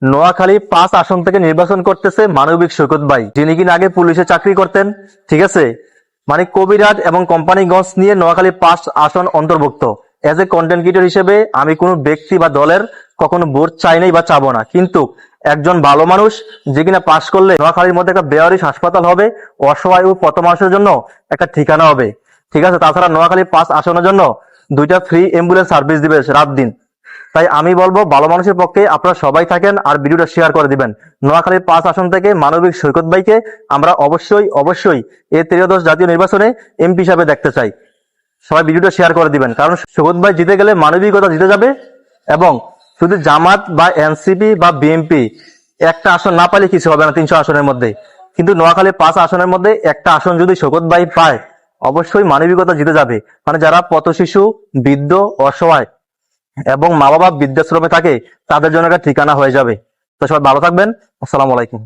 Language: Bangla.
নোয়াখালী 5 আসন থেকে নির্বাচন করতেছে মানবিক সৈকত ভাই, যিনি কিনা আগে পুলিশে চাকরি করতেন। ঠিক আছে, মানে কবিরাট এবং কোম্পানিগঞ্জ নিয়ে নোয়াখালী 5 আসন অন্তর্ভুক্ত। এজ এ কন্টেন্ট ক্রিয়েটর হিসেবে আমি কোনো ব্যক্তি বা দলের কখনো ভোট চাই নাই বা চাবো না, কিন্তু একজন ভালো মানুষ যে কিনা পাশ করলে নোয়াখালীর মধ্যে একটা বেয়ারিশ হাসপাতাল হবে, অসহায় ও পথ মানুষের জন্য একটা ঠিকানা হবে। ঠিক আছে, তাছাড়া নোয়াখালী 5 আসনের জন্য 2টা ফ্রি অ্যাম্বুলেন্স সার্ভিস দিবে রাত দিন। তাই আমি বলবো ভালো মানুষের পক্ষে আপনারা সবাই থাকেন আর ভিডিওটা শেয়ার করে দিবেন। নোয়াখালীর 5 আসন থেকে মানবিক সৈকত ভাইকে আমরা অবশ্যই অবশ্যই এই ত্রয়োদশ জাতীয় নির্বাচনে এমপি হিসাবে দেখতে চাই। সবাই ভিডিওটা শেয়ার করে দিবেন, কারণ সৈকত ভাই জিতে গেলে মানবিকতা জিতে যাবে। এবং শুধু জামাত বা এনসিপি বা বিএনপি একটা আসন না পাইলে কিছু হবে না 300 আসনের মধ্যে, কিন্তু নোয়াখালী 5 আসনের মধ্যে একটা আসন যদি সৈকত ভাই পায়, অবশ্যই মানবিকতা জিতে যাবে। মানে যারা পথ শিশু, বৃদ্ধ, অসহায় এবং মা বাবা বৃদ্ধাশ্রমে থাকে, তাদের জন্য একটা ঠিকানা হয়ে যাবে। তো সবাই ভালো থাকবেন। আসসালামু আলাইকুম।